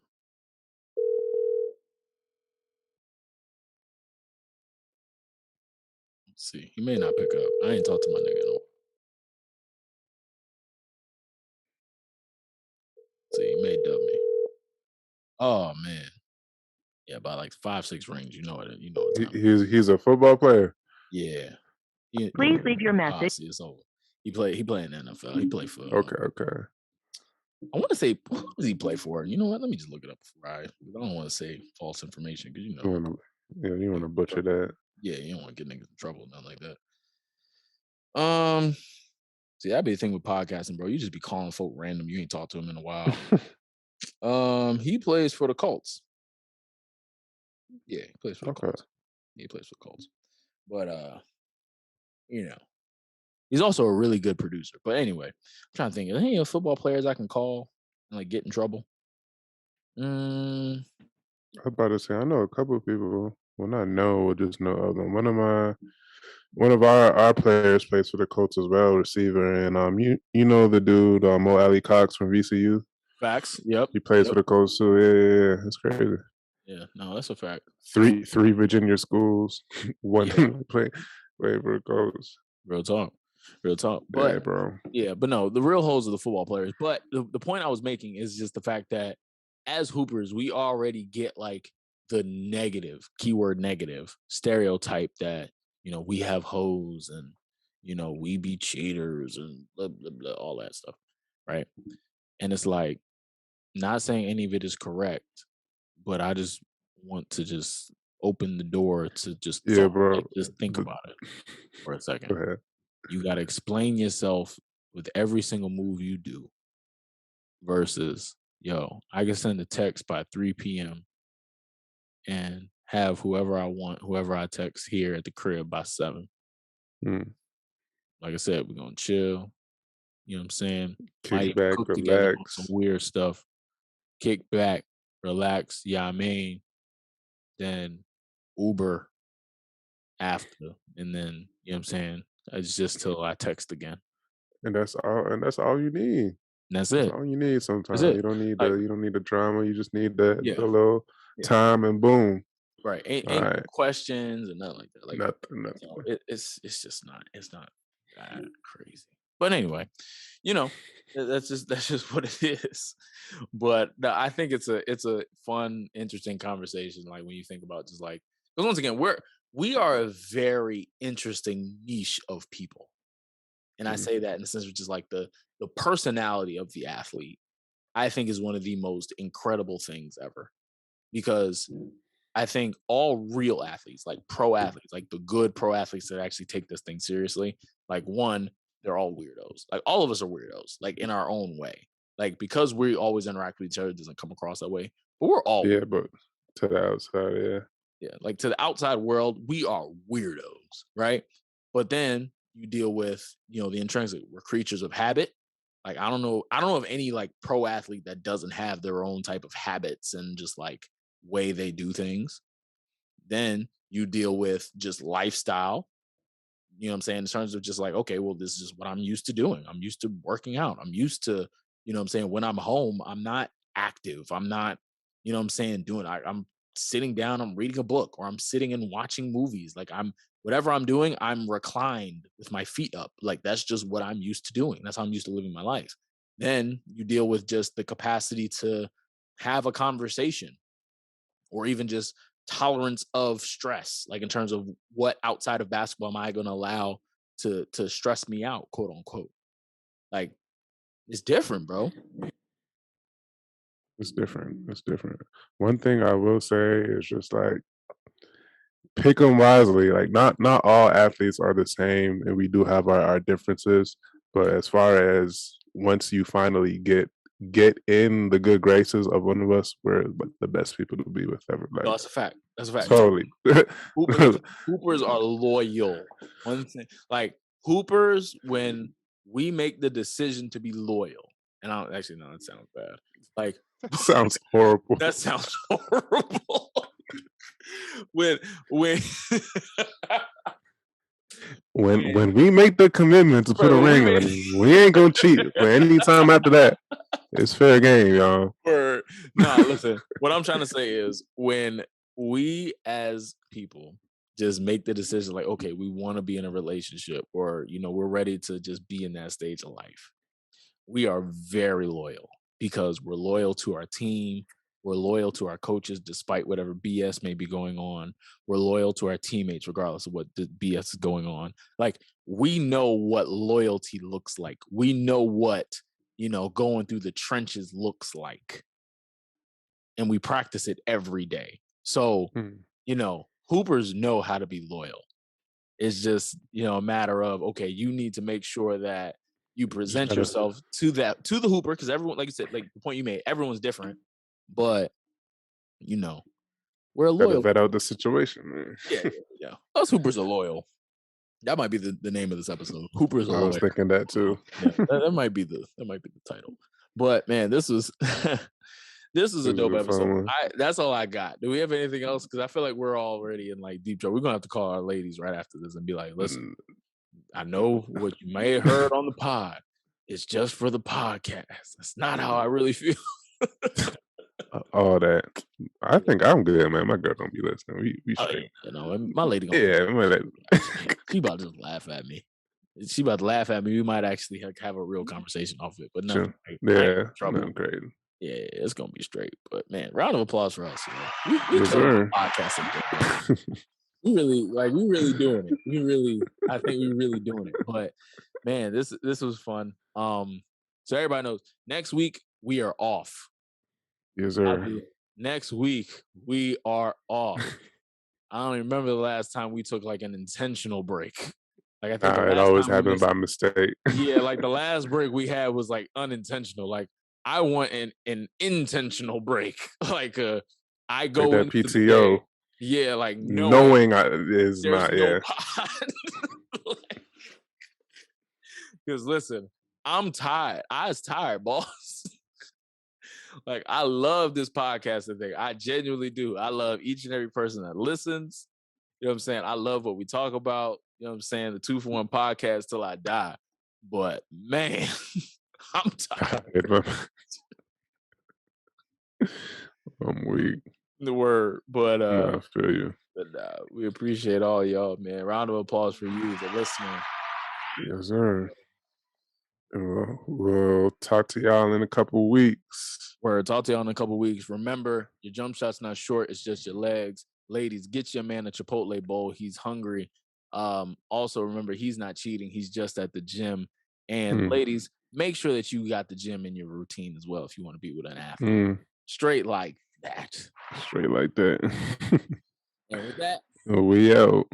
Let's see. He may not pick up. I ain't talked to my nigga in a while. Let's see, he may dub me. Oh man. Yeah, by like 5-6 rings, you know it. You know what time. He's a football player. Yeah. Please leave your message. See, it's over. He play in the NFL. He played for. Okay. I want to say who does he play for? You know what? Let me just look it up before I don't want to say false information because you want to butcher that. Yeah, you don't want to get niggas in trouble, nothing like that. See, that'd be the thing with podcasting, bro. You just be calling folk random. You ain't talked to him in a while. He plays for the Colts. Yeah, he plays for the Colts. He plays for the Colts. But he's also a really good producer. But anyway, I'm trying to think. Are there any football players I can call and like get in trouble? I'm about to say I know a couple of people. Well, not know, just know of them. One of our players plays for the Colts as well, receiver, and you know the dude Mo Ali Cox from VCU. Facts. Yep. He plays for the Colts too. Yeah, it's crazy. Yeah, no, that's a fact. Three Virginia schools, one play for the Colts. Real talk. But yeah, bro. Yeah, but no, the real hoes are the football players. But the point I was making is just the fact that as hoopers, we already get like the negative, keyword negative stereotype that, we have hoes and, we be cheaters and blah, blah, blah, all that stuff. Right. And it's like, not saying any of it is correct, but I just want to just open the door to just bro. Like, just think about it for a second. Go ahead. You got to explain yourself with every single move you do versus, I can send a text by 3 p.m. and have whoever I text here at the crib by 7. Like I said, we're going to chill. You know what I'm saying? Kick back, cook relax. Together on some weird stuff. Kick back, relax. Yeah, I mean, then Uber after. And then, you know what I'm saying? It's just till I text again. And that's all you need. That's it. All you need sometimes. You don't need the drama. You just need the little time and boom. Right. Ain't questions and nothing like that. Like nothing. It's just not. It's not that crazy. But anyway, that's just what it is. But no, I think it's a fun, interesting conversation. Like when you think about just like, because once again, we are a very interesting niche of people. And I say that in the sense of just like the personality of the athlete, I think is one of the most incredible things ever. Because I think all real athletes, like pro athletes, like the good pro athletes that actually take this thing seriously, like one, they're all weirdos. Like all of us are weirdos, like in our own way. Like because we always interact with each other, it doesn't come across that way. But we're all weird. But to the outside, yeah, like to the outside world, we are weirdos, right? But then you deal with, the intrinsic. We're creatures of habit. Like I don't know of any like pro athlete that doesn't have their own type of habits and just like way they do things. Then you deal with just lifestyle. You know what I'm saying? In terms of just like, okay, well, this is what I'm used to doing. I'm used to working out. I'm used to, when I'm home, I'm not active. I'm not, doing I'm sitting down, I'm reading a book, or I'm sitting and watching movies. Like whatever I'm doing, I'm reclined with my feet up. Like that's just what I'm used to doing. That's how I'm used to living my life. Then you deal with just the capacity to have a conversation, or even just tolerance of stress, like in terms of what outside of basketball am I going to allow to stress me out, quote unquote. Like it's different, bro. It's different. It's different. One thing I will say is just like pick them wisely. Like not all athletes are the same, and we do have our differences. But as far as once you finally get in the good graces of one of us, we're the best people to be with ever. Like, no, that's a fact. That's a fact. Totally. Hoopers are loyal. One thing, like Hoopers, when we make the decision to be loyal, and I don't actually no, that sounds bad. Like that sounds horrible. That sounds horrible. when when we make the commitment to put a ring on, we ain't gonna cheat. But any time after that, it's fair game, y'all. Listen. What I'm trying to say is when we as people just make the decision, like, okay, we want to be in a relationship, or we're ready to just be in that stage of life. We are very loyal because we're loyal to our team. We're loyal to our coaches despite whatever BS may be going on. We're loyal to our teammates regardless of what the BS is going on. Like, we know what loyalty looks like. We know what, going through the trenches looks like. And we practice it every day. So, Hoopers know how to be loyal. It's just, a matter of, okay, you need to make sure that you present yourself to the Hooper, because everyone, like you said, like the point you made, everyone's different. But we're loyal. Gotta vet out the situation, man. Yeah. Us Hoopers are loyal. That might be the name of this episode. Hoopers are loyal. I was thinking that too. that might be the title. But man, this was this is a dope episode. That's all I got. Do we have anything else? Because I feel like we're already in like deep trouble. We're gonna have to call our ladies right after this and be like, listen, I know what you may have heard on the pod. It's just for the podcast. That's not how I really feel. All that. I think I'm good, man. My girl don't be listening. We straight. My lady. She about to just laugh at me. She about to laugh at me. We might actually have a real conversation off it, but no. Nothing crazy. Yeah, it's gonna be straight. But man, round of applause for us. We killed the podcast. We really doing it. I think we really doing it. But man, this was fun. So everybody knows next week we are off. Yes, sir. Next week we are off. I don't even remember the last time we took like an intentional break. Like I think it always happened by mistake. Yeah, like the last break we had was like unintentional. Like I want an intentional break. Like I go like that PTO. Yeah, like knowing is not. No because listen, I'm tired. I was tired, boss. Like, I love this podcasting thing. I genuinely do. I love each and every person that listens. You know what I'm saying? I love what we talk about. You know what I'm saying? The 2 for 1 podcast till I die. But, man, I'm tired. I'm weak. The word. But, I feel you. But we appreciate all y'all, man. Round of applause for you, the listener. Yes, sir. We'll talk to y'all in a couple weeks. Talk to y'all in a couple weeks. Remember, your jump shot's not short. It's just your legs. Ladies, get your man a Chipotle bowl. He's hungry. Also, remember, he's not cheating. He's just at the gym. And ladies, make sure that you got the gym in your routine as well if you want to be with an athlete. Straight like that. Straight like that. And with that, we out.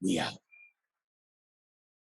We out.